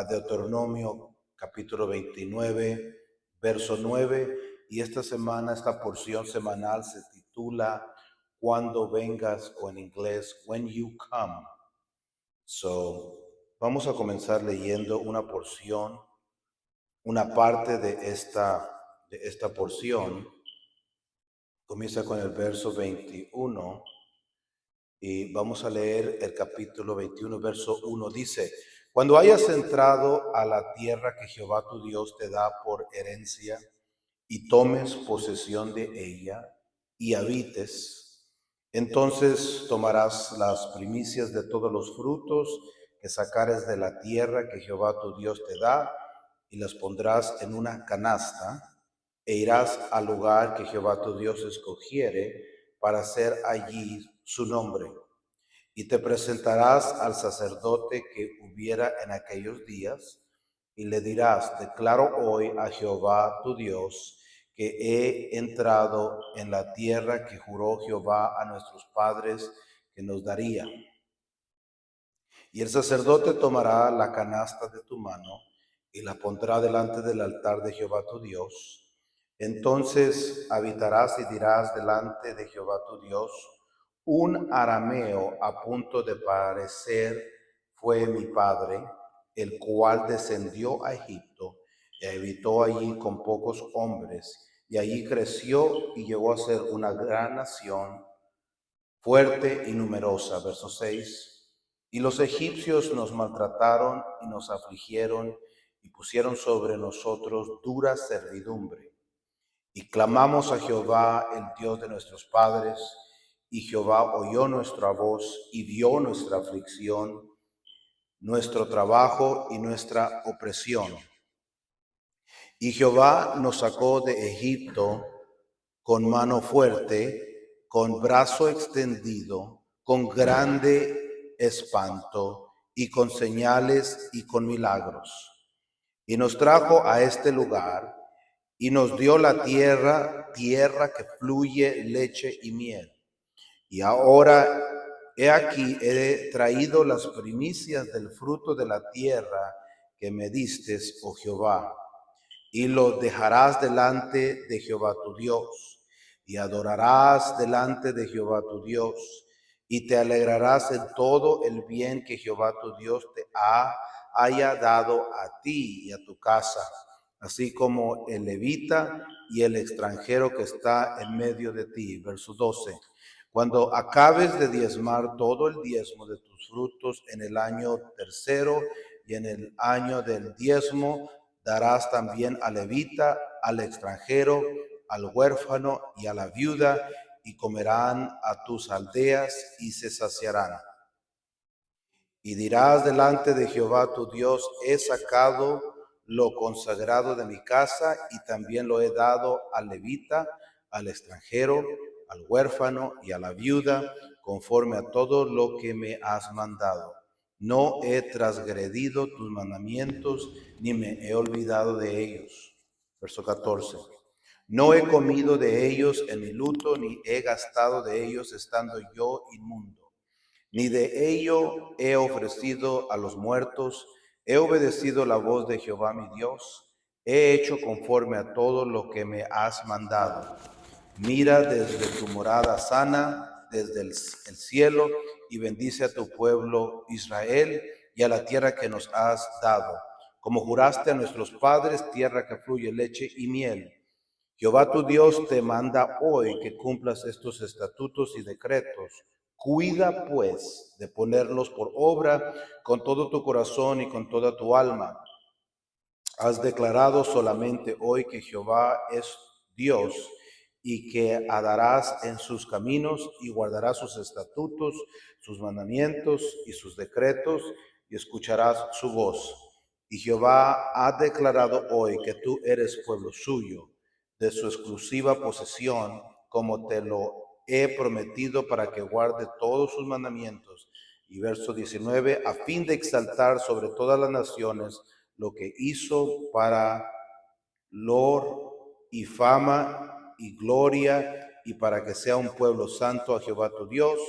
a Deuteronomio capítulo 29, verso 9, y esta semana, esta porción semanal se titula Cuando vengas, o en inglés, When You Come. Vamos a comenzar leyendo una porción, una parte de esta porción. Comienza con el verso 21 y vamos a leer el capítulo 21, verso 1. Dice: Cuando hayas entrado a la tierra que Jehová tu Dios te da por herencia y tomes posesión de ella y habites, entonces tomarás las primicias de todos los frutos que sacares de la tierra que Jehová tu Dios te da y las pondrás en una canasta e irás al lugar que Jehová tu Dios escogiere para hacer allí su nombre. Y te presentarás al sacerdote que hubiera en aquellos días, y le dirás: declaro hoy a Jehová tu Dios que he entrado en la tierra que juró Jehová a nuestros padres que nos daría. Y el sacerdote tomará la canasta de tu mano y la pondrá delante del altar de Jehová tu Dios. Entonces habitarás y dirás delante de Jehová tu Dios: un arameo a punto de parecer fue mi padre, el cual descendió a Egipto y habitó allí con pocos hombres, y allí creció y llegó a ser una gran nación, fuerte y numerosa. Verso 6. Y los egipcios nos maltrataron y nos afligieron y pusieron sobre nosotros dura servidumbre. Y clamamos a Jehová, el Dios de nuestros padres, y Jehová oyó nuestra voz y vio nuestra aflicción, nuestro trabajo y nuestra opresión. Y Jehová nos sacó de Egipto con mano fuerte, con brazo extendido, con grande espanto y con señales y con milagros. Y nos trajo a este lugar y nos dio la tierra que fluye leche y miel. Y ahora, he aquí, he traído las primicias del fruto de la tierra que me diste, oh Jehová, y lo dejarás delante de Jehová tu Dios, y adorarás delante de Jehová tu Dios, y te alegrarás en todo el bien que Jehová tu Dios te haya dado a ti y a tu casa, así como el levita y el extranjero que está en medio de ti. Verso 12. Cuando acabes de diezmar todo el diezmo de tus frutos en el año tercero y en el año del diezmo, darás también al levita, al extranjero, al huérfano y a la viuda, y comerán a tus aldeas y se saciarán. Y dirás delante de Jehová tu Dios: he sacado lo consagrado de mi casa y también lo he dado al levita, al extranjero, al huérfano y a la viuda, conforme a todo lo que me has mandado. No he transgredido tus mandamientos, ni me he olvidado de ellos. Verso 14. No he comido de ellos en mi luto, ni he gastado de ellos estando yo inmundo. Ni de ello he ofrecido a los muertos. He obedecido la voz de Jehová mi Dios. He hecho conforme a todo lo que me has mandado. Mira desde tu morada sana, desde el cielo, y bendice a tu pueblo Israel y a la tierra que nos has dado, como juraste a nuestros padres, tierra que fluye leche y miel. Jehová tu Dios te manda hoy que cumplas estos estatutos y decretos. Cuida, pues, de ponerlos por obra con todo tu corazón y con toda tu alma. Has declarado solamente hoy que Jehová es Dios, y que andarás en sus caminos y guardarás sus estatutos, sus mandamientos y sus decretos, y escucharás su voz. Y Jehová ha declarado hoy que tú eres pueblo suyo, de su exclusiva posesión, como te lo he prometido, para que guarde todos sus mandamientos. Y verso 19, a fin de exaltar sobre todas las naciones lo que hizo para lor y fama y gloria, y para que sea un pueblo santo a Jehová tu Dios,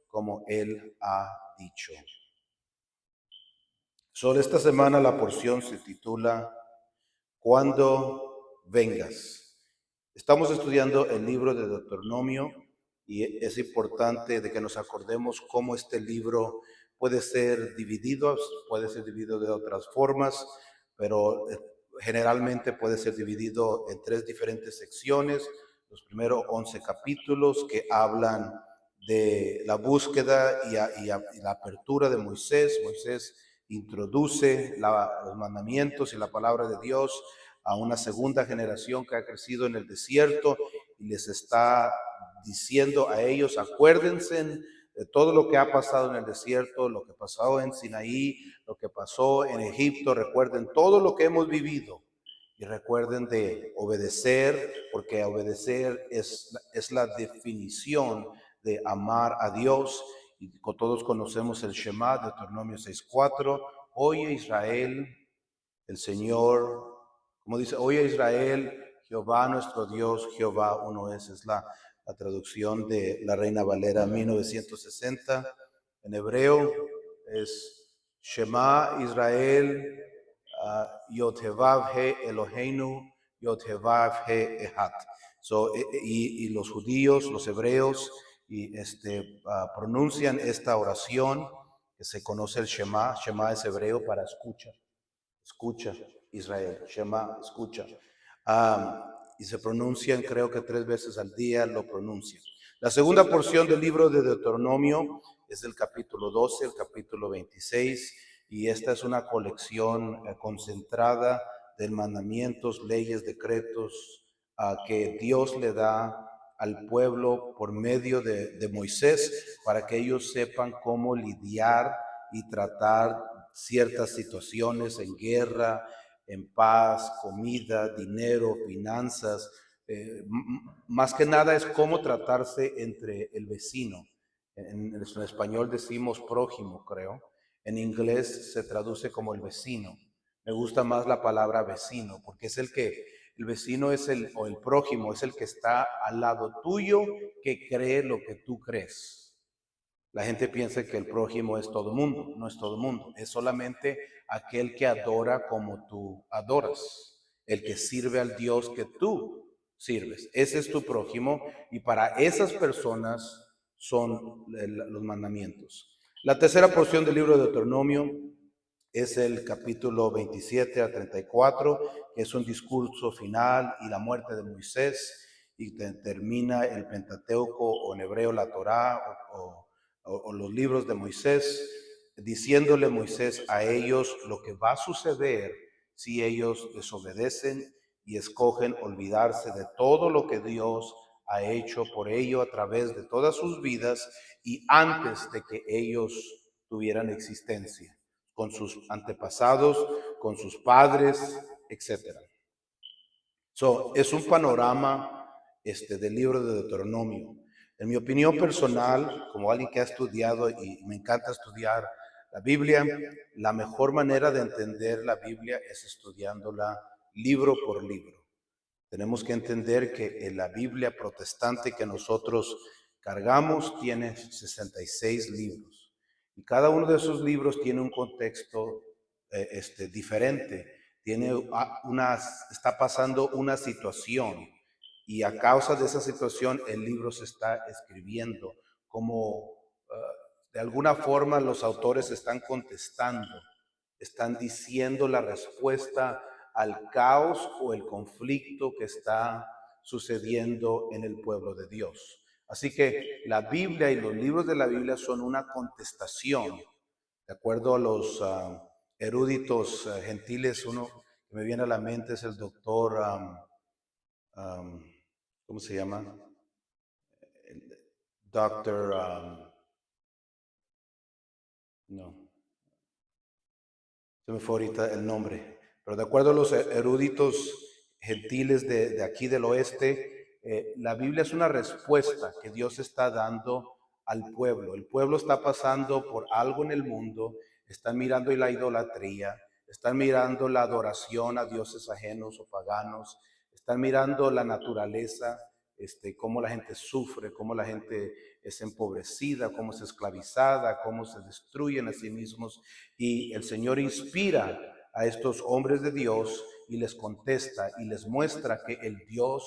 como él ha dicho. Sobre esta semana la porción se titula Cuando vengas. Estamos estudiando el libro de Deuteronomio y es importante de que nos acordemos cómo este libro puede ser dividido de otras formas, pero generalmente puede ser dividido en tres diferentes secciones. Los primeros 11 capítulos que hablan de la búsqueda y la apertura de Moisés. Moisés introduce los mandamientos y la palabra de Dios a una segunda generación que ha crecido en el desierto y les está diciendo a ellos, acuérdense de todo lo que ha pasado en el desierto, lo que pasó en Sinaí, lo que pasó en Egipto, recuerden todo lo que hemos vivido y recuerden de obedecer, porque obedecer es la definición de amar a Dios. Y todos conocemos el Shema, Deuteronomio 6:4, oye Israel, el Señor, como dice, oye Israel, Jehová nuestro Dios, Jehová uno es la traducción de la Reina Valera 1960. En hebreo es Shema Israel, Yod-Hevav He Eloheinu, Yod-Hevav He Ehat. Y los judíos, los hebreos, pronuncian esta oración que se conoce el Shema. Shema es hebreo para escucha. Escucha, Israel, Shema, escucha. Y se pronuncian, creo que 3 veces al día lo pronuncian. La segunda porción del libro de Deuteronomio es del capítulo 12, el capítulo 26, y esta es una colección concentrada de mandamientos, leyes, decretos que Dios le da al pueblo por medio de Moisés para que ellos sepan cómo lidiar y tratar ciertas situaciones en guerra, en paz, comida, dinero, finanzas. Más que nada es cómo tratarse entre el vecino. En español decimos prójimo, creo. En inglés se traduce como el vecino. Me gusta más la palabra vecino, porque es el vecino es o el prójimo, es el que está al lado tuyo, que cree lo que tú crees. La gente piensa que el prójimo es todo mundo, no es todo mundo, es solamente aquel que adora como tú adoras, el que sirve al Dios que tú sirves. Ese es tu prójimo y para esas personas son los mandamientos. La tercera porción del libro de Deuteronomio es el capítulo 27 a 34, que es un discurso final y la muerte de Moisés, y termina el Pentateuco, o en hebreo la Torá, o los libros de Moisés, diciéndole Moisés a ellos lo que va a suceder si ellos desobedecen y escogen olvidarse de todo lo que Dios ha hecho por ellos a través de todas sus vidas y antes de que ellos tuvieran existencia, con sus antepasados, con sus padres, etc. Es un panorama del libro de Deuteronomio. En mi opinión personal, como alguien que ha estudiado y me encanta estudiar la Biblia, la mejor manera de entender la Biblia es estudiándola libro por libro. Tenemos que entender que en la Biblia protestante que nosotros cargamos tiene 66 libros. Y cada uno de esos libros tiene un contexto diferente. Está pasando una situación y a causa de esa situación el libro se está escribiendo. Como de alguna forma los autores están contestando, están diciendo la respuesta al caos o el conflicto que está sucediendo en el pueblo de Dios. Así que la Biblia y los libros de la Biblia son una contestación. De acuerdo a los eruditos gentiles, uno que me viene a la mente es el doctor, ¿cómo se llama? El doctor, no, se me fue ahorita el nombre, pero de acuerdo a los eruditos gentiles de aquí del oeste, la Biblia es una respuesta que Dios está dando al pueblo. El pueblo está pasando por algo en el mundo, están mirando la idolatría, están mirando la adoración a dioses ajenos o paganos, están mirando la naturaleza, cómo la gente sufre, cómo la gente es empobrecida, cómo es esclavizada, cómo se destruyen a sí mismos. Y el Señor inspira a estos hombres de Dios y les contesta y les muestra que el Dios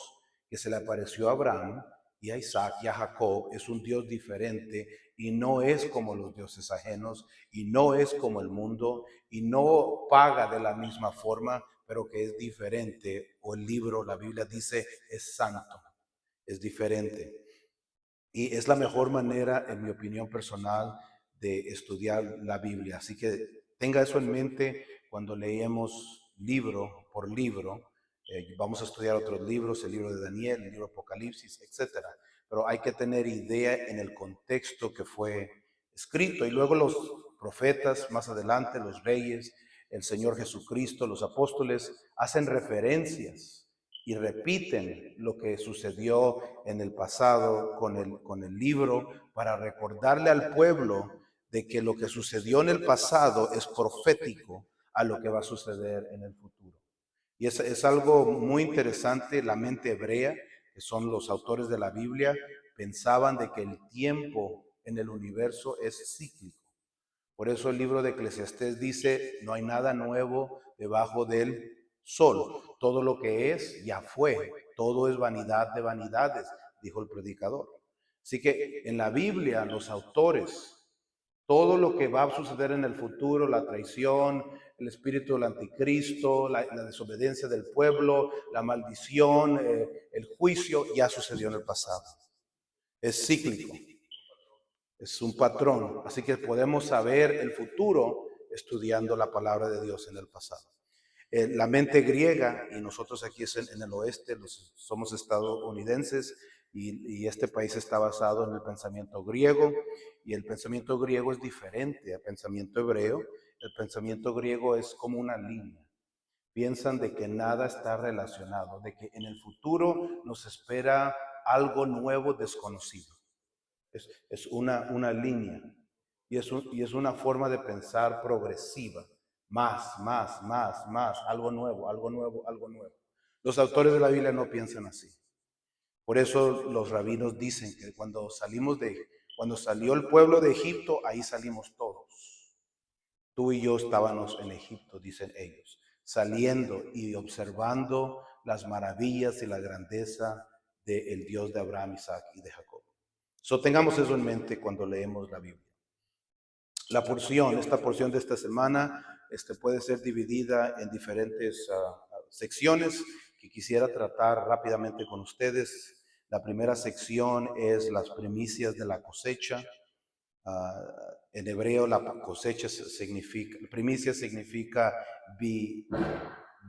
que se le apareció a Abraham y a Isaac y a Jacob es un Dios diferente y no es como los dioses ajenos y no es como el mundo y no paga de la misma forma, pero que es diferente. O el libro, la Biblia dice, es santo, es diferente. Y es la mejor manera, en mi opinión personal, de estudiar la Biblia. Así que tenga eso en mente cuando leemos libro por libro. Vamos a estudiar otros libros, el libro de Daniel, el libro de Apocalipsis, etcétera. Pero hay que tener idea en el contexto que fue escrito. Y luego los profetas, más adelante, los reyes, el Señor Jesucristo, los apóstoles, hacen referencias y repiten lo que sucedió en el pasado con el libro para recordarle al pueblo de que lo que sucedió en el pasado es profético a lo que va a suceder en el futuro. Y es algo muy interesante. La mente hebrea, que son los autores de la Biblia, pensaban de que el tiempo en el universo es cíclico. Por eso el libro de Eclesiastés dice, no hay nada nuevo debajo del sol. Todo lo que es ya fue. Todo es vanidad de vanidades, dijo el predicador. Así que en la Biblia los autores, todo lo que va a suceder en el futuro, la traición, el espíritu del anticristo, la desobediencia del pueblo, la maldición, el juicio, ya sucedió en el pasado. Es cíclico. Es un patrón, así que podemos saber el futuro estudiando la palabra de Dios en el pasado. La mente griega, y nosotros aquí en el oeste somos estadounidenses, y este país está basado en el pensamiento griego, y el pensamiento griego es diferente al pensamiento hebreo. El pensamiento griego es como una línea. Piensan de que nada está relacionado, de que en el futuro nos espera algo nuevo, desconocido. Es una línea y es una forma de pensar progresiva. Más, algo nuevo, algo nuevo, algo nuevo. Los autores de la Biblia no piensan así. Por eso los rabinos dicen que cuando salió el pueblo de Egipto, ahí salimos todos. Tú y yo estábamos en Egipto, dicen ellos, saliendo y observando las maravillas y la grandeza del Dios de Abraham, Isaac y de Jacob. Tengamos eso en mente cuando leemos la Biblia. Esta porción de esta semana, puede ser dividida en diferentes secciones que quisiera tratar rápidamente con ustedes. La primera sección es las primicias de la cosecha. En hebreo la cosecha significa, primicia significa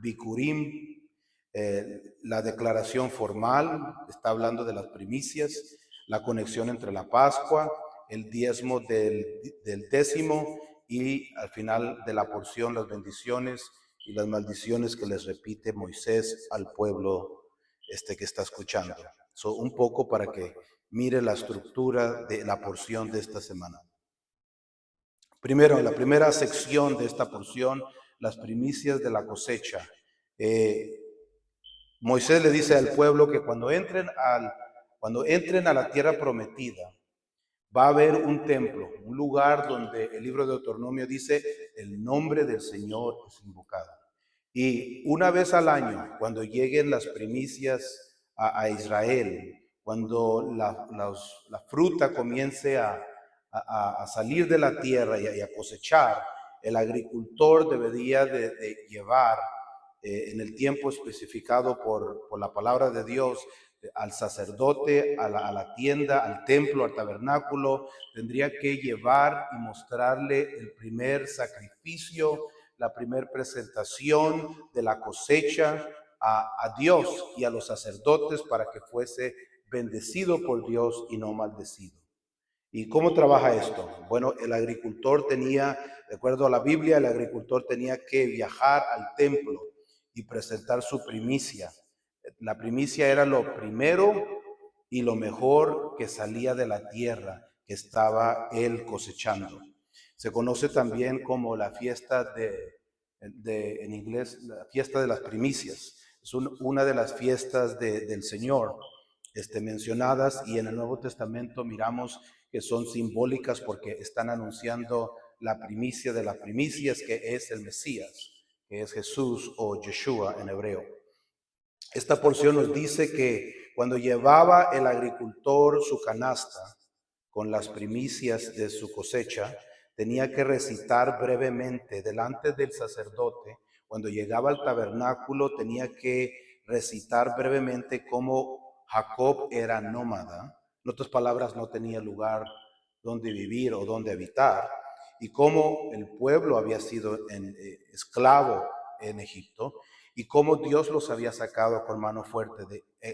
bikurim. La declaración formal está hablando de las primicias, la conexión entre la Pascua, el diezmo del décimo y al final de la porción las bendiciones y las maldiciones que les repite Moisés al pueblo que está escuchando. Un poco para que mire la estructura de la porción de esta semana. Primero, en la primera sección de esta porción, las primicias de la cosecha. Moisés le dice al pueblo que cuando entren a la tierra prometida, va a haber un templo, un lugar donde el libro de Deuteronomio dice el nombre del Señor es invocado. Y una vez al año, cuando lleguen las primicias a Israel, cuando la fruta comience a salir de la tierra y a cosechar, el agricultor debería de llevar en el tiempo especificado por la palabra de Dios al sacerdote, a la tienda, al templo, al tabernáculo. Tendría que llevar y mostrarle el primer sacrificio, la primer presentación de la cosecha a Dios y a los sacerdotes para que fuese bendecido por Dios y no maldecido. ¿Y cómo trabaja esto? Bueno, el agricultor tenía, de acuerdo a la Biblia, el agricultor tenía que viajar al templo y presentar su primicia. La primicia era lo primero y lo mejor que salía de la tierra que estaba él cosechando. Se conoce también como la fiesta en inglés, la fiesta de las primicias. Es una de las fiestas del Señor. mencionadas, y en el Nuevo Testamento miramos que son simbólicas porque están anunciando la primicia de las primicias, que es el Mesías, que es Jesús o Yeshua en hebreo. Esta porción nos dice que cuando llevaba el agricultor su canasta con las primicias de su cosecha, tenía que recitar brevemente delante del sacerdote. Cuando llegaba al tabernáculo tenía que recitar brevemente cómo Jacob era nómada. En otras palabras, no tenía lugar donde vivir o donde habitar, y cómo el pueblo había sido esclavo en Egipto, y cómo Dios los había sacado con mano fuerte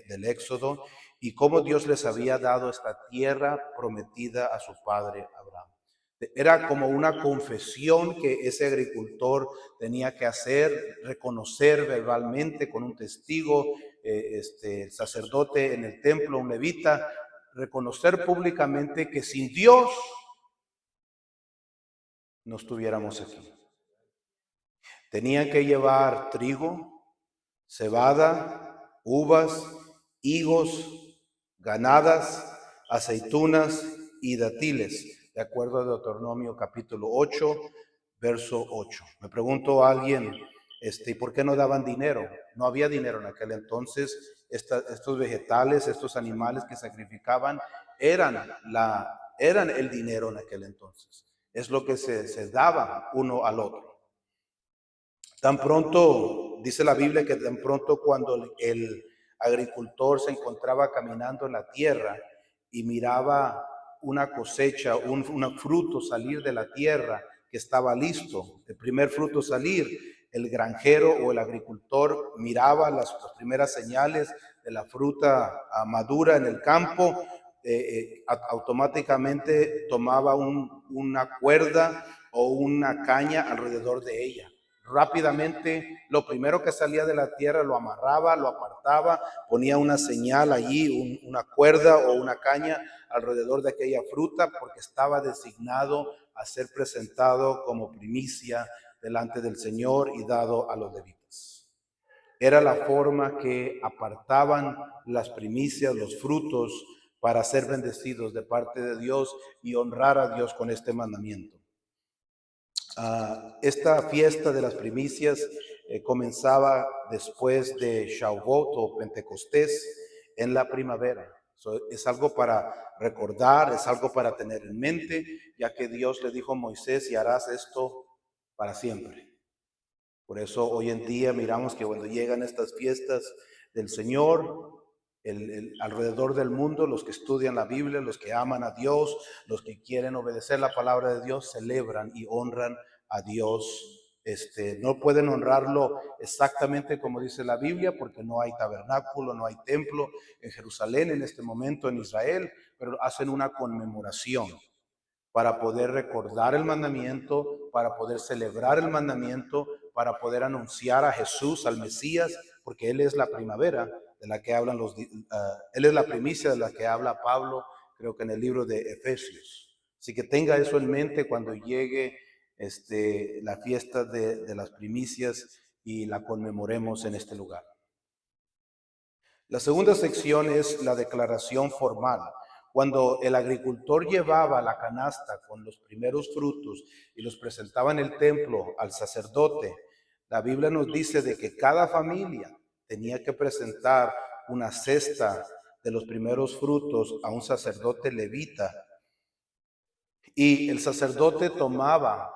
del Éxodo, y cómo Dios les había dado esta tierra prometida a su padre Abraham. Era como una confesión que ese agricultor tenía que hacer, reconocer verbalmente con un testigo, el sacerdote en el templo, un levita, reconocer públicamente que sin Dios no estuviéramos aquí. Tenían que llevar trigo, cebada, uvas, higos, granadas, aceitunas y dátiles, de acuerdo a Deuteronomio capítulo 8, verso 8. Me pregunto a alguien, ¿y por qué no daban dinero? No había dinero en aquel entonces. Estos vegetales, estos animales que sacrificaban eran el dinero en aquel entonces. Es lo que se daba uno al otro. Tan pronto, dice la Biblia, que tan pronto cuando el agricultor se encontraba caminando en la tierra y miraba una cosecha, un fruto salir de la tierra que estaba listo, el primer fruto salir, el granjero o el agricultor miraba las primeras señales de la fruta madura en el campo, automáticamente tomaba una cuerda o una caña alrededor de ella. Rápidamente, lo primero que salía de la tierra lo amarraba, lo apartaba, ponía una señal allí, una cuerda o una caña alrededor de aquella fruta, porque estaba designado a ser presentado como primicia delante del Señor y dado a los levitas. Era la forma que apartaban las primicias, los frutos, para ser bendecidos de parte de Dios y honrar a Dios con este mandamiento. Esta fiesta de las primicias comenzaba después de Shavuot o Pentecostés en la primavera. Es algo para recordar, es algo para tener en mente, ya que Dios le dijo a Moisés: y harás esto para siempre. Por eso hoy en día miramos que cuando llegan estas fiestas del Señor, alrededor del mundo, los que estudian la Biblia, los que aman a Dios, los que quieren obedecer la palabra de Dios, celebran y honran a Dios. No pueden honrarlo exactamente como dice la Biblia, porque no hay tabernáculo, no hay templo en Jerusalén en este momento en Israel, pero hacen una conmemoración para poder recordar el mandamiento, para poder celebrar el mandamiento, para poder anunciar a Jesús, al Mesías, porque Él es la primavera de la que hablan Él es la primicia de la que habla Pablo, creo que en el libro de Efesios. Así que tenga eso en mente cuando llegue la fiesta de las primicias y la conmemoremos en este lugar. La segunda sección es la declaración formal. Cuando el agricultor llevaba la canasta con los primeros frutos y los presentaba en el templo al sacerdote, la Biblia nos dice de que cada familia tenía que presentar una cesta de los primeros frutos a un sacerdote levita. Y el sacerdote tomaba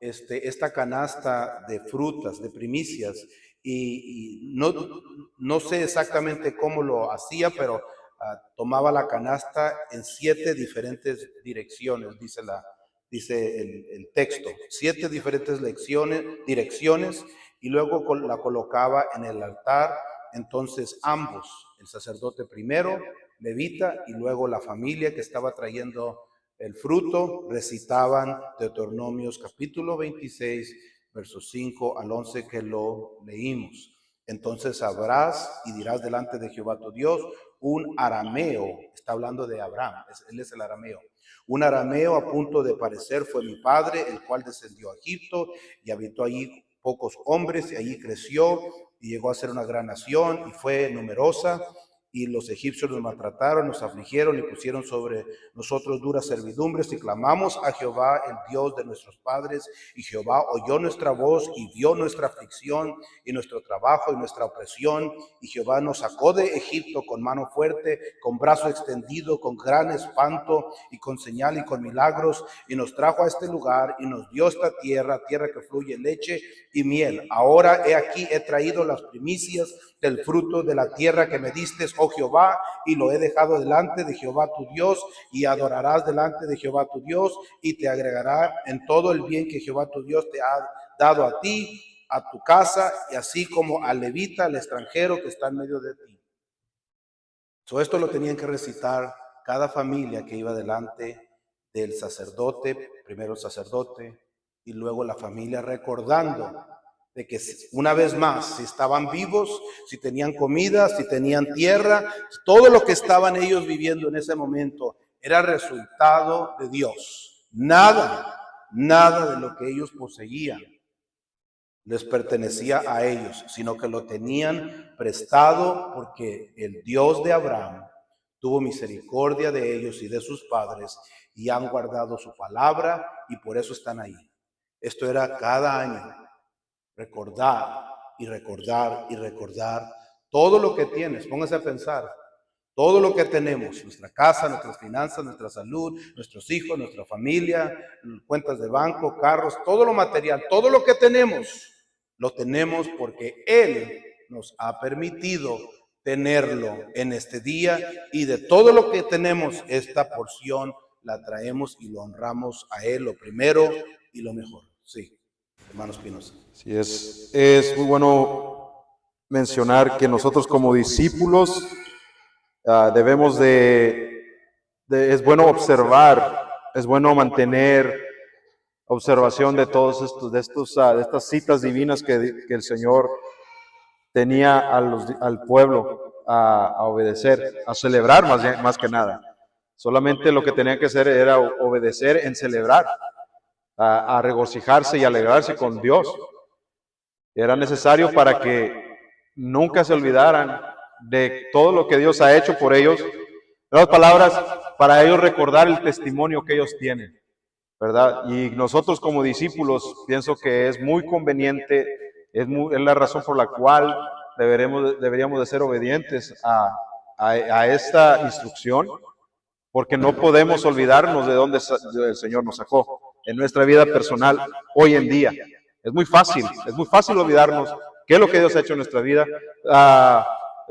esta canasta de frutas, de primicias, y no sé exactamente cómo lo hacía, pero tomaba la canasta en 7 diferentes direcciones, dice el texto, 7 diferentes direcciones, y luego la colocaba en el altar. Entonces ambos, el sacerdote primero, levita, y luego la familia que estaba trayendo el fruto, recitaban Deuteronomios capítulo 26, versos 5 al 11 que lo leímos. Entonces sabrás y dirás delante de Jehová tu Dios, un arameo, está hablando de Abraham, él es el arameo. Un arameo a punto de parecer fue mi padre, el cual descendió a Egipto y habitó allí pocos hombres, y allí creció y llegó a ser una gran nación y fue numerosa. y los egipcios nos maltrataron, nos afligieron y pusieron sobre nosotros duras servidumbres, y clamamos a Jehová, el Dios de nuestros padres, y Jehová oyó nuestra voz y vio nuestra aflicción y nuestro trabajo y nuestra opresión, y Jehová nos sacó de Egipto con mano fuerte, con brazo extendido, con gran espanto y con señal y con milagros, y nos trajo a este lugar y nos dio esta tierra, tierra que fluye leche y miel. Ahora he aquí, he traído las primicias del fruto de la tierra que me diste, oh Jehová, y lo he dejado delante de Jehová tu Dios, y adorarás delante de Jehová tu Dios, y te agregará en todo el bien que Jehová tu Dios te ha dado a ti, a tu casa, y así como al levita, al extranjero que está en medio de ti. Esto lo tenían que recitar cada familia que iba delante del sacerdote, primero el sacerdote y luego la familia, recordando de que una vez más, si estaban vivos, si tenían comida, si tenían tierra, todo lo que estaban ellos viviendo en ese momento era resultado de Dios. Nada de lo que ellos poseían les pertenecía a ellos, sino que lo tenían prestado porque el Dios de Abraham tuvo misericordia de ellos y de sus padres y han guardado su palabra y por eso están ahí. Esto era cada año, recordar y recordar y recordar todo lo que tienes. Póngase a pensar, todo lo que tenemos, nuestra casa, nuestras finanzas, nuestra salud, nuestros hijos, nuestra familia, cuentas de banco, carros, todo lo material, todo lo que tenemos, lo tenemos porque Él nos ha permitido tenerlo en este día, y de todo lo que tenemos, esta porción la traemos y lo honramos a Él, lo primero y lo mejor. Sí, hermano Espinosa. Sí, es muy bueno mencionar que nosotros como discípulos debemos es bueno observar, es bueno mantener observación de todos de estas citas divinas que el Señor tenía al pueblo a obedecer, a celebrar más que nada. Solamente lo que tenían que hacer era obedecer en celebrar, a regocijarse y alegrarse con Dios. Era necesario para que nunca se olvidaran de todo lo que Dios ha hecho por ellos. En otras palabras, para ellos recordar el testimonio que ellos tienen, ¿verdad? Y nosotros como discípulos pienso que es muy conveniente, es la razón por la cual deberíamos de ser obedientes a esta instrucción, porque no podemos olvidarnos de dónde el Señor nos sacó en nuestra vida personal hoy en día. Es muy fácil olvidarnos qué es lo que Dios ha hecho en nuestra vida,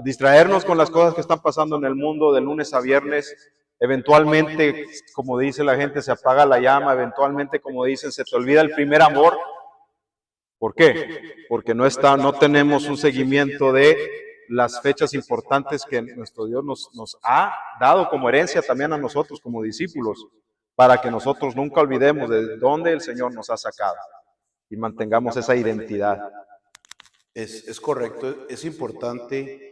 distraernos con las cosas que están pasando en el mundo de lunes a viernes. Eventualmente, como dice la gente, se apaga la llama, eventualmente, como dicen, se te olvida el primer amor. ¿Por qué? Porque no tenemos un seguimiento de las fechas importantes que nuestro Dios nos ha dado como herencia también a nosotros como discípulos, para que nosotros nunca olvidemos de dónde el Señor nos ha sacado y mantengamos esa identidad. Es correcto, es importante.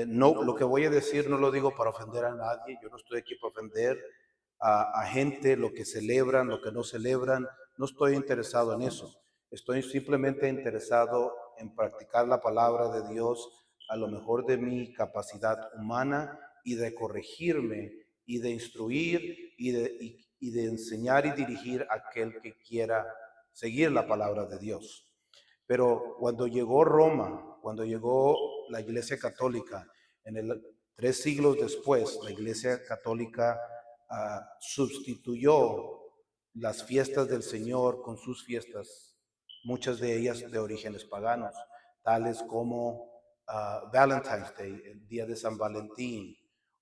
No, lo que voy a decir no lo digo para ofender a nadie, yo no estoy aquí para ofender a gente, lo que celebran, lo que no celebran, no estoy interesado en eso. Estoy simplemente interesado en practicar la palabra de Dios a lo mejor de mi capacidad humana y de corregirme y de instruir y de enseñar y dirigir a aquel que quiera seguir la palabra de Dios. Pero cuando llegó Roma, cuando llegó la Iglesia Católica, 3 siglos después, la Iglesia Católica sustituyó las fiestas del Señor con sus fiestas, muchas de ellas de orígenes paganos, tales como Valentine's Day, el día de San Valentín,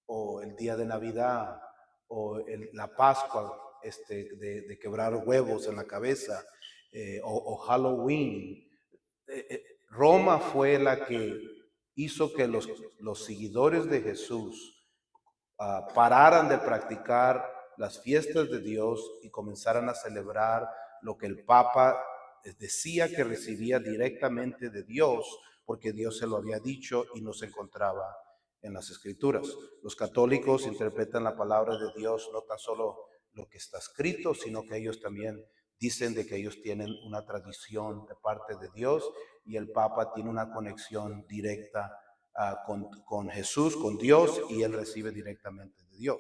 o el día de Navidad, o la Pascua, de quebrar huevos en la cabeza, o Halloween. Roma fue la que hizo que los seguidores de Jesús pararan de practicar las fiestas de Dios y comenzaran a celebrar lo que el Papa decía que recibía directamente de Dios, porque Dios se lo había dicho y no se encontraba en las Escrituras. Los católicos interpretan la palabra de Dios no tan solo lo que está escrito, sino que ellos también dicen de que ellos tienen una tradición de parte de Dios y el Papa tiene una conexión directa con Jesús, con Dios, y él recibe directamente de Dios.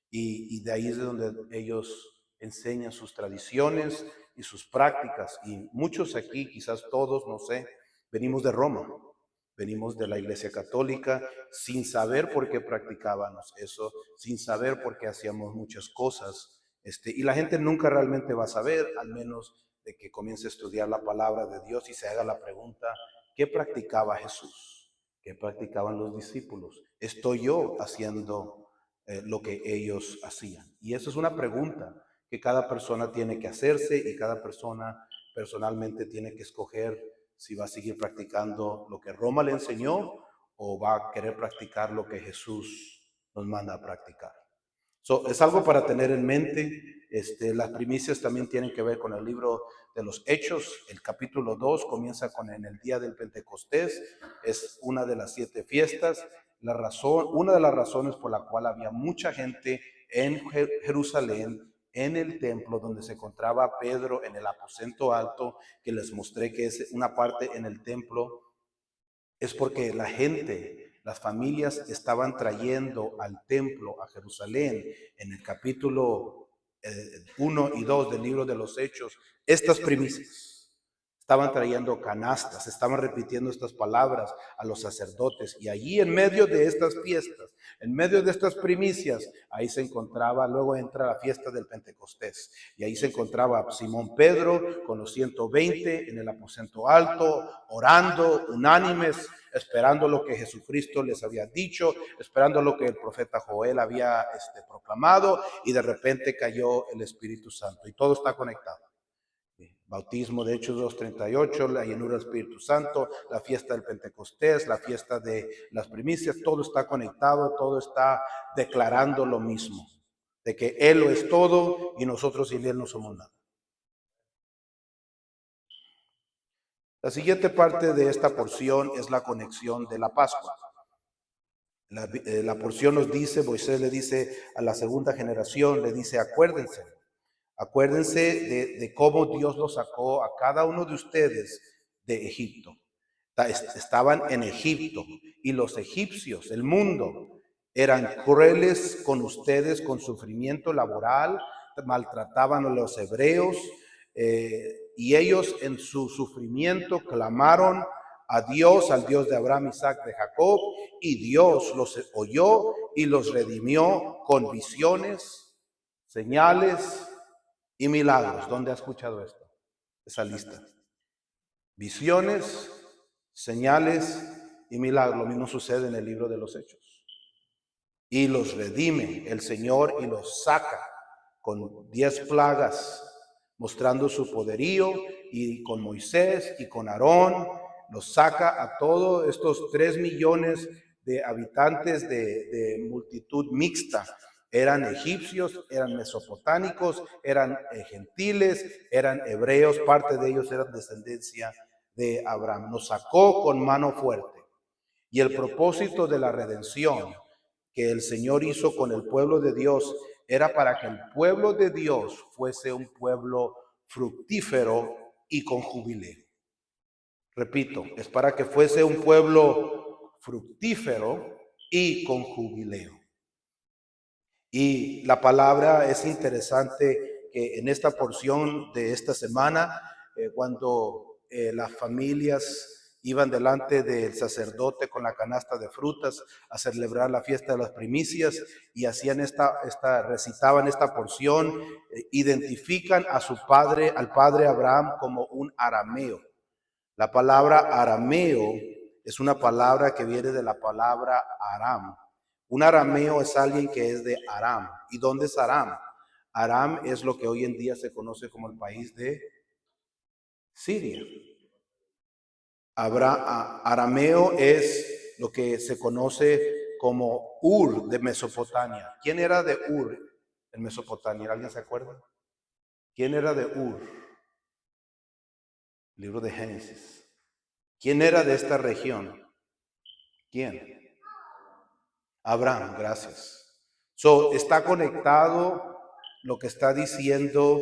Y de ahí es de donde ellos enseñan sus tradiciones y sus prácticas. Y muchos aquí, quizás todos, no sé, venimos de Roma, venimos de la Iglesia Católica sin saber por qué practicábamos eso, sin saber por qué hacíamos muchas cosas. Y la gente nunca realmente va a saber, al menos de que comience a estudiar la palabra de Dios y se haga la pregunta, ¿qué practicaba Jesús? ¿Qué practicaban los discípulos? ¿Estoy yo haciendo lo que ellos hacían? Y eso es una pregunta que cada persona tiene que hacerse y cada persona personalmente tiene que escoger si va a seguir practicando lo que Roma le enseñó o va a querer practicar lo que Jesús nos manda a practicar. Es algo para tener en mente. Las primicias también tienen que ver con el libro de los Hechos. El capítulo 2 comienza con en el día del Pentecostés. Es una de las 7 fiestas. Una de las razones por la cual había mucha gente en Jerusalén, en el templo donde se encontraba Pedro, en el aposento alto, que les mostré que es una parte en el templo, es porque la gente, las familias estaban trayendo al templo, a Jerusalén, en el capítulo 1 y 2 del libro de los Hechos, estas primicias. Estaban trayendo canastas, estaban repitiendo estas palabras a los sacerdotes. Y allí en medio de estas fiestas, en medio de estas primicias, ahí se encontraba, luego entra la fiesta del Pentecostés. Y ahí se encontraba Simón Pedro con los 120 en el aposento alto, orando, unánimes, esperando lo que Jesucristo les había dicho, esperando lo que el profeta Joel había proclamado, y de repente cayó el Espíritu Santo. Y todo está conectado. Bautismo de Hechos 2:38, la llenura del Espíritu Santo, la fiesta del Pentecostés, la fiesta de las primicias, todo está conectado, todo está declarando lo mismo, de que Él lo es todo y nosotros sin Él no somos nada. La siguiente parte de esta porción es la conexión de la Pascua. La porción nos dice, Moisés le dice a la segunda generación, le dice, acuérdense de cómo Dios los sacó a cada uno de ustedes de Egipto. Estaban en Egipto y los egipcios, el mundo, eran crueles con ustedes con sufrimiento laboral, maltrataban a los hebreos y ellos en su sufrimiento clamaron a Dios, al Dios de Abraham, Isaac, de Jacob, y Dios los oyó y los redimió con visiones, señales y milagros. ¿Dónde ha escuchado esto? Esa lista. Visiones, señales y milagros. Lo mismo sucede en el libro de los Hechos. Y los redime el Señor y los saca con 10 plagas, mostrando su poderío, y con Moisés y con Aarón los saca a todos estos 3 millones de habitantes de multitud mixta. Eran egipcios, eran mesopotámicos, eran gentiles, eran hebreos, parte de ellos eran descendencia de Abraham. Nos sacó con mano fuerte. Y el propósito de la redención que el Señor hizo con el pueblo de Dios era para que el pueblo de Dios fuese un pueblo fructífero y con jubileo. Repito, es para que fuese un pueblo fructífero y con jubileo. Y la palabra es interesante que en esta porción de esta semana, cuando las familias iban delante del sacerdote con la canasta de frutas a celebrar la fiesta de las primicias y hacían recitaban esta porción, identifican a su padre, al padre Abraham, como un arameo. La palabra arameo es una palabra que viene de la palabra Aram. Un arameo es alguien que es de Aram. ¿Y dónde es Aram? Aram es lo que hoy en día se conoce como el país de Siria. Arameo es lo que se conoce como Ur de Mesopotamia. ¿Quién era de Ur en Mesopotamia? ¿Alguien se acuerda? ¿Quién era de Ur? Libro de Génesis. ¿Quién era de esta región? ¿Quién? Abraham, gracias. Está conectado lo que está diciendo,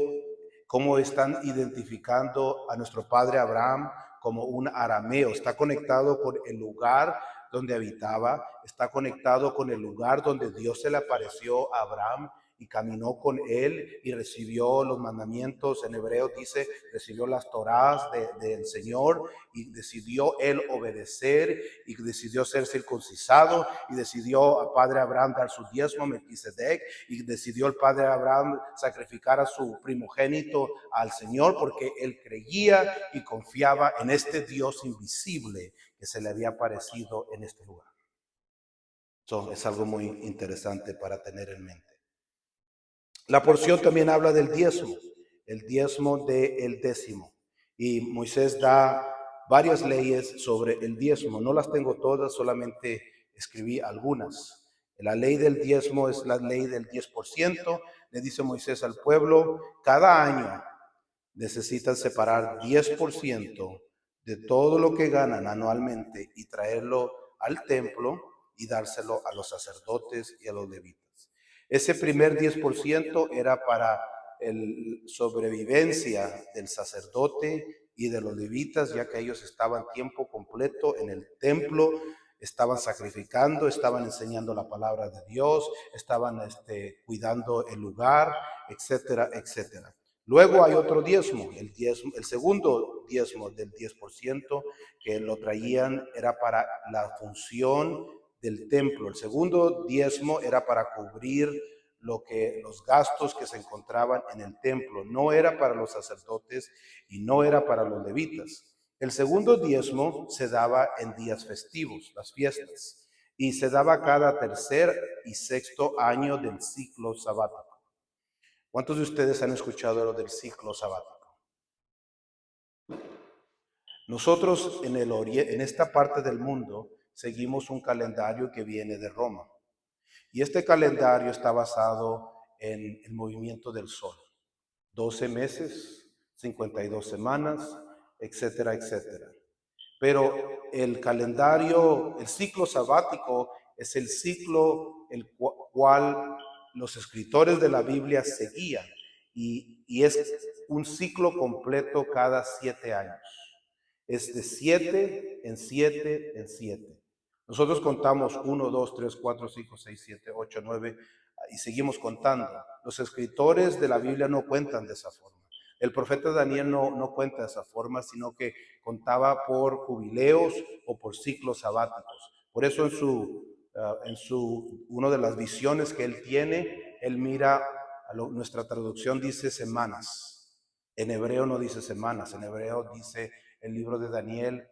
cómo están identificando a nuestro padre Abraham como un arameo. Está conectado con el lugar donde habitaba, está conectado con el lugar donde Dios se le apareció a Abraham y caminó con él y recibió los mandamientos. En hebreo dice, recibió las Torás del Señor, y decidió él obedecer y decidió ser circuncisado, y decidió a padre Abraham dar su diezmo, Melquisedec, y decidió el padre Abraham sacrificar a su primogénito al Señor, porque él creía y confiaba en este Dios invisible que se le había aparecido en este lugar. Eso es algo muy interesante para tener en mente. La porción también habla del diezmo, el diezmo del décimo. Y Moisés da varias leyes sobre el diezmo. No las tengo todas, solamente escribí algunas. La ley del diezmo es la ley del 10%. Le dice Moisés al pueblo, cada año necesitan separar 10% de todo lo que ganan anualmente y traerlo al templo y dárselo a los sacerdotes y a los levitas. Ese primer 10% era para la sobrevivencia del sacerdote y de los levitas, ya que ellos estaban tiempo completo en el templo, estaban sacrificando, estaban enseñando la palabra de Dios, estaban cuidando el lugar, etcétera, etcétera. Luego hay otro diezmo, el segundo diezmo del 10% que lo traían era para la función del templo. El segundo diezmo era para cubrir los gastos que se encontraban en el templo. No era para los sacerdotes y no era para los levitas. El segundo diezmo se daba en días festivos, las fiestas, y se daba cada tercer y sexto año del ciclo sabático. ¿Cuántos de ustedes han escuchado lo del ciclo sabático? Nosotros en esta parte del mundo seguimos un calendario que viene de Roma. Y este calendario está basado en el movimiento del sol. 12 meses, 52 semanas, etcétera, etcétera. Pero el calendario, el ciclo sabático es el ciclo el cual los escritores de la Biblia seguían, y es un ciclo completo cada 7 años. Es de 7 en 7 en 7. Nosotros contamos 1, 2, 3, 4, 5, 6, 7, 8, 9 y seguimos contando. Los escritores de la Biblia no cuentan de esa forma. El profeta Daniel no cuenta de esa forma, sino que contaba por jubileos o por ciclos sabáticos. Por eso una de las visiones que él tiene, él mira, nuestra traducción dice semanas. En hebreo no dice semanas, en hebreo dice el libro de Daniel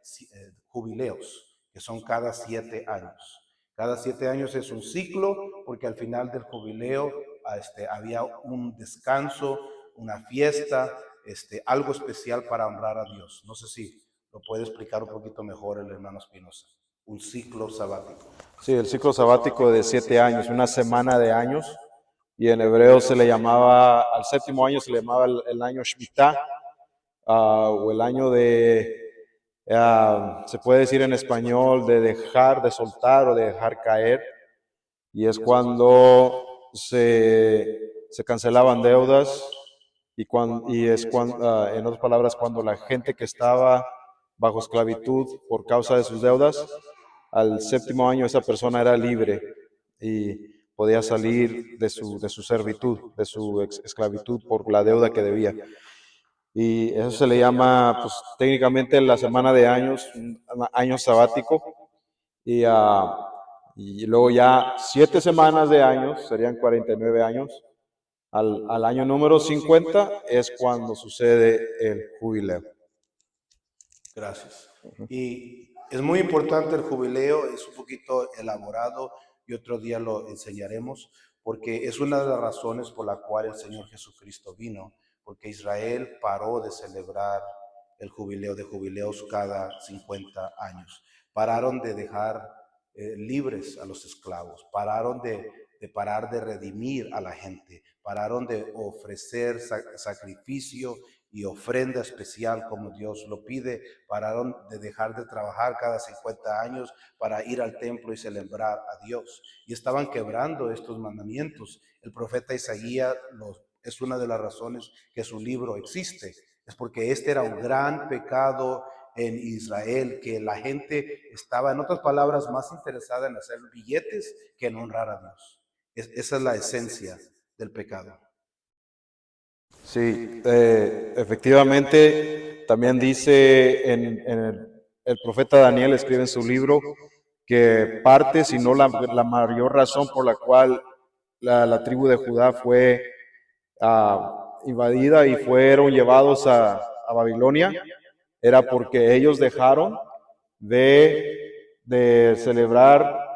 jubileos, que son cada 7 años. Cada 7 años es un ciclo, porque al final del jubileo había un descanso, una fiesta, algo especial para honrar a Dios. No sé si lo puede explicar un poquito mejor el hermano Espinosa. Un ciclo sabático. Sí, el ciclo sabático de 7 años, una semana de años, y en hebreo se le llamaba, al séptimo año se le llamaba el año Shemitah, o el año se puede decir en español, de dejar, de soltar o de dejar caer, y es cuando se cancelaban deudas, y es cuando, en otras palabras, cuando la gente que estaba bajo esclavitud por causa de sus deudas, al séptimo año esa persona era libre y podía salir de su servitud, de su esclavitud por la deuda que debía. Y eso se le llama, pues, técnicamente la semana de años, un año sabático. Y luego ya 7 semanas de años, serían 49 años. Al año número 50 es cuando sucede el jubileo. Gracias. Y es muy importante el jubileo, es un poquito elaborado y otro día lo enseñaremos, porque es una de las razones por la cual el Señor Jesucristo vino, porque Israel paró de celebrar el jubileo de jubileos cada 50 años. Pararon de dejar libres a los esclavos, pararon de parar de redimir a la gente, pararon de ofrecer sacrificio y ofrenda especial como Dios lo pide, pararon de dejar de trabajar cada 50 años para ir al templo y celebrar a Dios. Y estaban quebrando estos mandamientos. El profeta Isaías es una de las razones que su libro existe. Es porque este era un gran pecado en Israel, que la gente estaba, en otras palabras, más interesada en hacer billetes que en honrar a Dios. Esa es la esencia del pecado. Sí, efectivamente, también dice el profeta Daniel escribe en su libro que parte, si no la mayor razón por la cual la tribu de Judá fue invadida y fueron llevados a Babilonia, era porque ellos dejaron de celebrar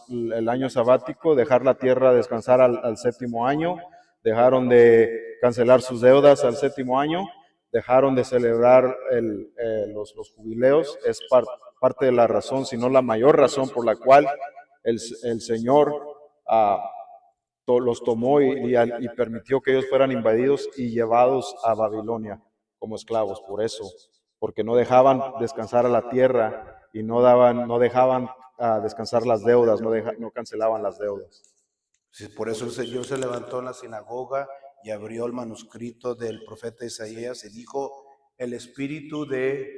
el año sabático, dejar la tierra descansar al séptimo año, dejaron de cancelar sus deudas al séptimo año, dejaron de celebrar los jubileos. Es parte de la razón, si no la mayor razón por la cual el Señor los tomó y permitió que ellos fueran invadidos y llevados a Babilonia como esclavos, por eso, porque no dejaban descansar a la tierra y no dejaban descansar las deudas, no cancelaban las deudas. Sí, por eso el Señor se levantó en la sinagoga y abrió el manuscrito del profeta Isaías y dijo: el Espíritu de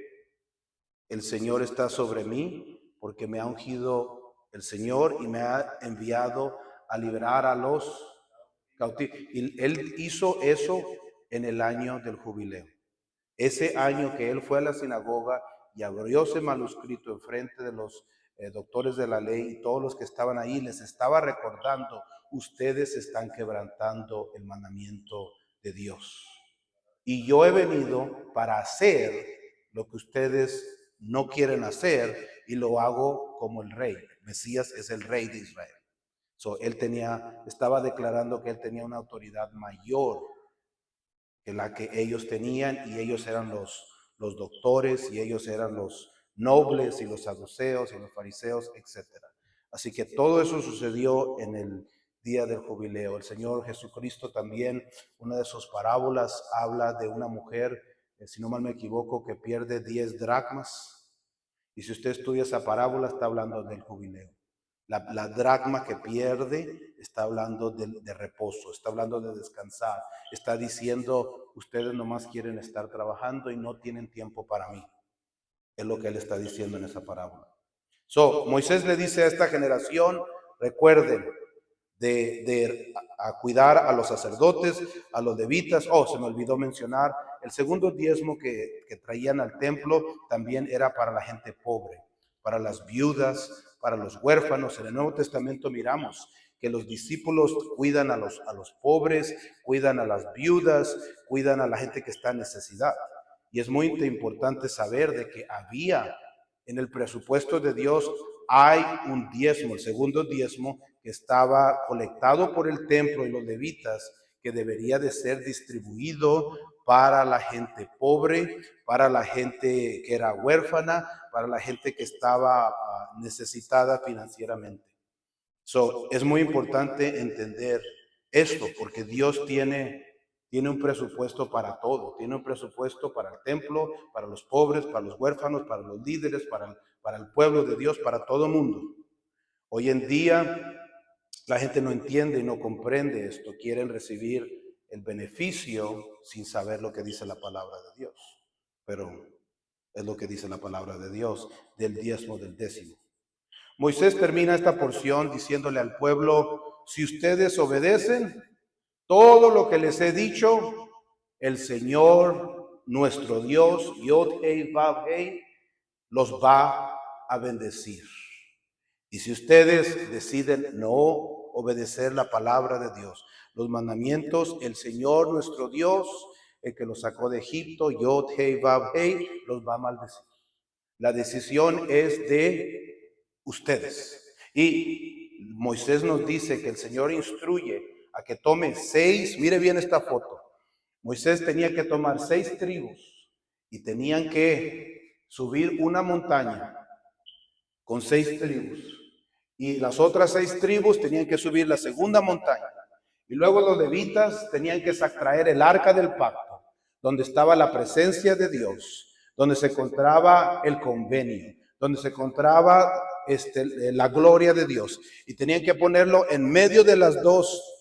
el Señor está sobre mí, porque me ha ungido el Señor y me ha enviado a liberar a los cautivos. Y él hizo eso en el año del jubileo. Ese año que él fue a la sinagoga y abrió ese manuscrito en frente de los doctores de la ley y todos los que estaban ahí, les estaba recordando: ustedes están quebrantando el mandamiento de Dios. Y yo he venido para hacer lo que ustedes no quieren hacer, y lo hago como el rey. Mesías es el rey de Israel. Él estaba declarando que él tenía una autoridad mayor que la que ellos tenían, y ellos eran los doctores, y ellos eran los nobles, y los saduceos, y los fariseos, etc. Así que todo eso sucedió en el día del jubileo. El Señor Jesucristo también, una de sus parábolas, habla de una mujer, si no mal me equivoco, que pierde 10 dracmas. Y si usted estudia esa parábola, está hablando del jubileo. La dracma que pierde está hablando de reposo, está hablando de descansar, está diciendo: ustedes nomás quieren estar trabajando y no tienen tiempo para mí. Es lo que él está diciendo en esa parábola. Moisés le dice a esta generación: recuerden a cuidar a los sacerdotes, a los levitas. Se me olvidó mencionar, el segundo diezmo que traían al templo también era para la gente pobre, para las viudas, para los huérfanos. En el Nuevo Testamento miramos que los discípulos cuidan a los pobres, cuidan a las viudas, cuidan a la gente que está en necesidad. Y es muy importante saber de que había en el presupuesto de Dios, hay un diezmo, el segundo diezmo, que estaba colectado por el templo y los levitas, que debería de ser distribuido para la gente pobre, para la gente que era huérfana, para la gente que estaba necesitada financieramente. Es muy importante entender esto, porque Dios tiene un presupuesto para todo. Tiene un presupuesto para el templo, para los pobres, para los huérfanos, para los líderes, para el pueblo de Dios, para todo el mundo. Hoy en día la gente no entiende y no comprende esto. Quieren recibir el beneficio sin saber lo que dice la palabra de Dios. Pero es lo que dice la palabra de Dios del diezmo, del décimo. Moisés termina esta porción diciéndole al pueblo: si ustedes obedecen todo lo que les he dicho, el Señor, nuestro Dios, Yod-Hei, Vav-Hei, los va a bendecir. Y si ustedes deciden no obedecer la palabra de Dios, los mandamientos, el Señor, nuestro Dios, el que los sacó de Egipto, Yod-Hei, Vav-Hei, los va a maldecir. La decisión es de ustedes. Y Moisés nos dice que el Señor instruye a que tome 6, mire bien esta foto. Moisés tenía que tomar 6 tribus y tenían que subir una montaña con 6 tribus. Y las otras 6 tribus tenían que subir la segunda montaña. Y luego los levitas tenían que traer el arca del pacto, donde estaba la presencia de Dios, donde se encontraba el convenio, donde se encontraba la gloria de Dios. Y tenían que ponerlo en medio de las dos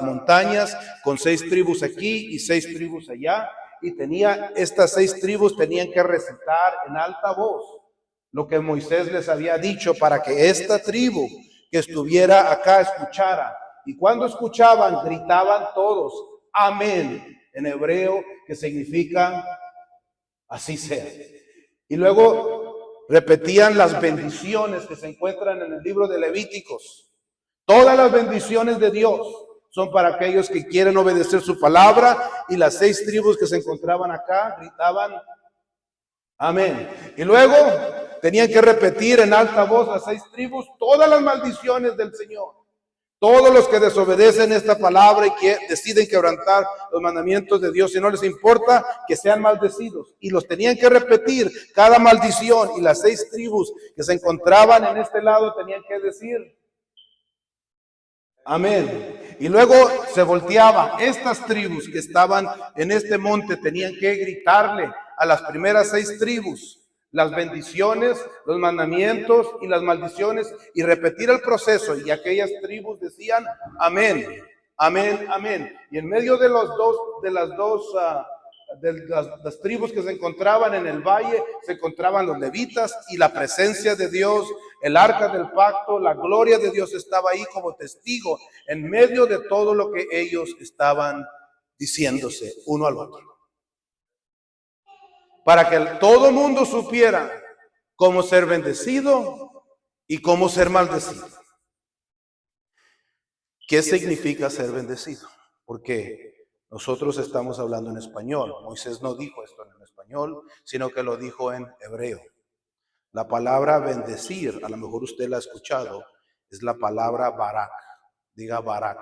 montañas, con 6 tribus aquí y 6 tribus allá. y tenía estas 6 tribus, tenían que recitar en alta voz lo que Moisés les había dicho para que esta tribu que estuviera acá escuchara. Y cuando escuchaban, gritaban todos, amén, en hebreo, que significa así sea. Y luego repetían las bendiciones que se encuentran en el libro de Levíticos. Todas las bendiciones de Dios son para aquellos que quieren obedecer su palabra, y las 6 tribus que se encontraban acá gritaban amén. Y luego tenían que repetir en alta voz las 6 tribus todas las maldiciones del Señor. Todos los que desobedecen esta palabra y que deciden quebrantar los mandamientos de Dios, y no les importa que sean maldecidos, y los tenían que repetir cada maldición, y las 6 tribus que se encontraban en este lado tenían que decir amén. Y luego se volteaba. Estas tribus que estaban en este monte tenían que gritarle a las primeras 6 tribus las bendiciones, los mandamientos y las maldiciones, y repetir el proceso, y aquellas tribus decían amén, amén, amén. Y en medio de las tribus que se encontraban en el valle, se encontraban los levitas, y la presencia de Dios, el arca del pacto, la gloria de Dios estaba ahí como testigo en medio de todo lo que ellos estaban diciéndose uno al otro, para que todo mundo supiera cómo ser bendecido y cómo ser maldecido. ¿Qué significa ser bendecido? Porque nosotros estamos hablando en español. Moisés no dijo esto en español, sino que lo dijo en hebreo. La palabra bendecir, a lo mejor usted la ha escuchado, es la palabra barak. Diga barak.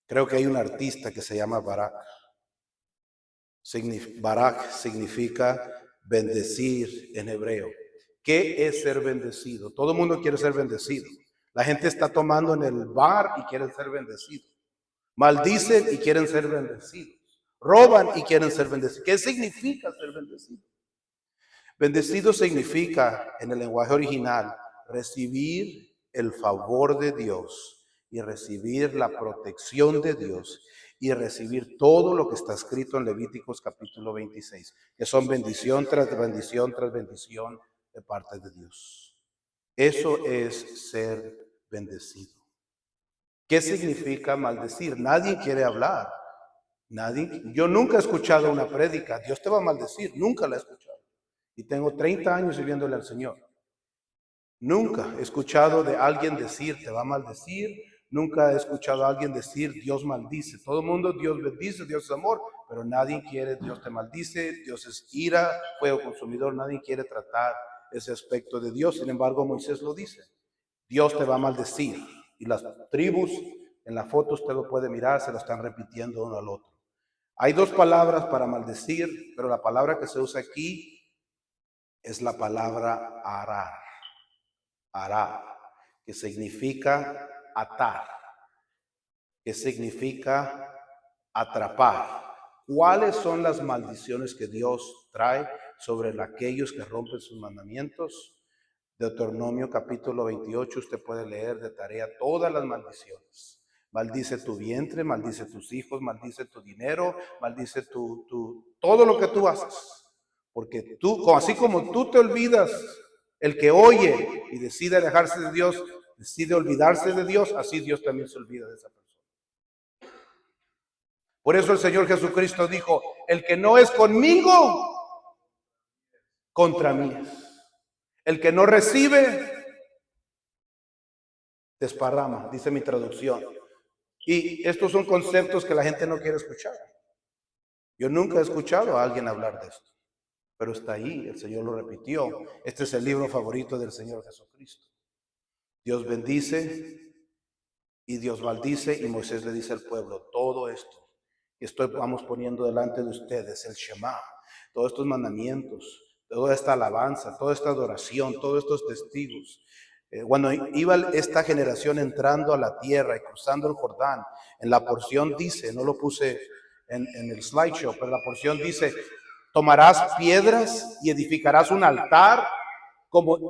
Creo que hay un artista que se llama Barak. Barak significa bendecir en hebreo. ¿Qué es ser bendecido? Todo el mundo quiere ser bendecido. La gente está tomando en el bar y quieren ser bendecidos. Maldicen y quieren ser bendecidos. Roban y quieren ser bendecidos. ¿Qué significa ser bendecido? Bendecido significa, en el lenguaje original, recibir el favor de Dios y recibir la protección de Dios y recibir todo lo que está escrito en Levíticos capítulo 26, que son bendición tras bendición tras bendición de parte de Dios. Eso es ser bendecido. ¿Qué significa maldecir? Nadie quiere hablar. Yo nunca he escuchado una prédica, Dios te va a maldecir, nunca la he escuchado. Y tengo 30 años sirviéndole al Señor. Nunca he escuchado de alguien decir, te va a maldecir. Nunca he escuchado a alguien decir, Dios maldice. Todo el mundo, Dios bendice, Dios es amor, pero nadie quiere, Dios te maldice, Dios es ira, fuego consumidor. Nadie quiere tratar ese aspecto de Dios. Sin embargo, Moisés lo dice. Dios te va a maldecir. Y las tribus, en la foto usted lo puede mirar, se lo están repitiendo uno al otro. Hay 2 palabras para maldecir, pero la palabra que se usa aquí es la palabra arar. Arar, que significa atar, que significa atrapar. ¿Cuáles son las maldiciones que Dios trae sobre aquellos que rompen sus mandamientos? Deuteronomio capítulo 28, usted puede leer de tarea todas las maldiciones. Maldice tu vientre, maldice tus hijos, maldice tu dinero, maldice todo lo que tú haces. Porque tú, así como tú te olvidas, el que oye y decide alejarse de Dios, decide olvidarse de Dios, así Dios también se olvida de esa persona. Por eso el Señor Jesucristo dijo, el que no es conmigo, contra mí es. El que no recibe, desparrama, dice mi traducción. Y estos son conceptos que la gente no quiere escuchar. Yo nunca he escuchado a alguien hablar de esto, pero está ahí, el Señor lo repitió. Este es el libro favorito del Señor Jesucristo. Dios bendice y Dios maldice, y Moisés le dice al pueblo, todo esto que vamos poniendo delante de ustedes, el Shema, todos estos mandamientos, toda esta alabanza, toda esta adoración, todos estos testigos. Cuando iba esta generación entrando a la tierra y cruzando el Jordán, en la porción dice, no lo puse en el slideshow, pero la porción dice, tomarás piedras y edificarás un altar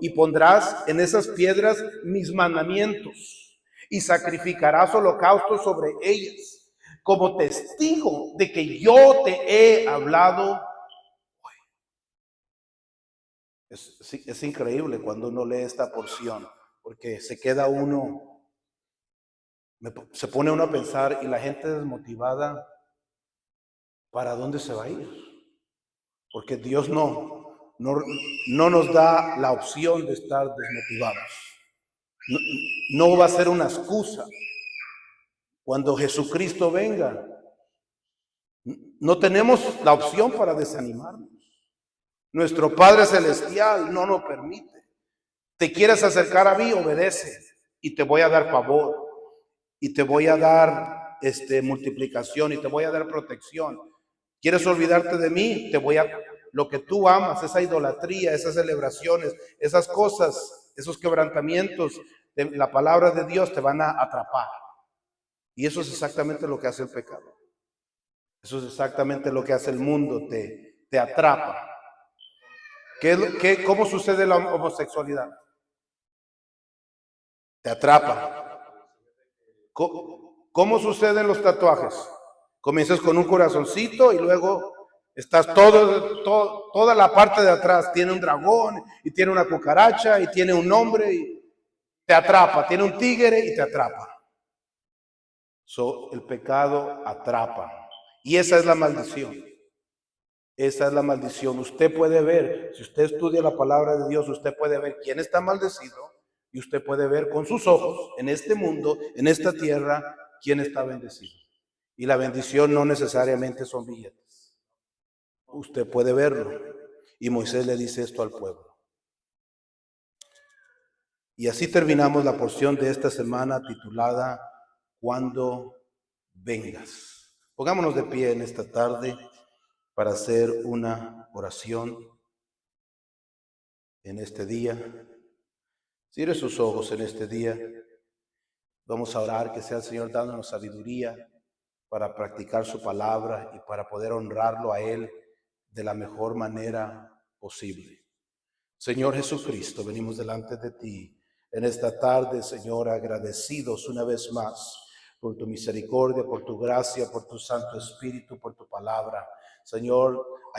y pondrás en esas piedras mis mandamientos y sacrificarás holocaustos sobre ellas. como testigo de que yo te he hablado. Es increíble cuando uno lee esta porción, porque se queda uno, se pone uno a pensar y la gente desmotivada, ¿para dónde se va a ir? Porque Dios no nos da la opción de estar desmotivados. No va a ser una excusa. Cuando Jesucristo venga, no tenemos la opción para desanimarnos. Nuestro Padre Celestial no nos permite. Te quieres acercar a mí, obedece y te voy a dar favor y te voy a dar multiplicación y te voy a dar protección. ¿Quieres olvidarte de mí? Lo que tú amas, esa idolatría, esas celebraciones, esas cosas, esos quebrantamientos de la palabra de Dios te van a atrapar. Y eso es exactamente lo que hace el pecado. Eso es exactamente lo que hace el mundo, te atrapa. ¿Cómo sucede la homosexualidad? Te atrapa. ¿Cómo suceden los tatuajes? Comienzas con un corazoncito y luego estás toda la parte de atrás. Tiene un dragón y tiene una cucaracha y tiene un nombre y te atrapa. Tiene un tigre y te atrapa. El pecado atrapa. Y esa es la maldición. Esa es la maldición. Usted puede ver, si usted estudia la palabra de Dios, usted puede ver quién está maldecido y usted puede ver con sus ojos en este mundo, en esta tierra, quién está bendecido. Y la bendición no necesariamente son billetes. Usted puede verlo. Y Moisés le dice esto al pueblo. Y así terminamos la porción de esta semana titulada Cuando vengas. Pongámonos de pie en esta tarde para hacer una oración en este día. Cierre sus ojos en este día. Vamos a orar que sea el Señor dándonos sabiduría para practicar su palabra y para poder honrarlo a Él de la mejor manera posible. Señor Jesucristo, venimos delante de ti en esta tarde, Señor, agradecidos una vez más por tu misericordia, por tu gracia, por tu Santo Espíritu, por tu palabra. Señor,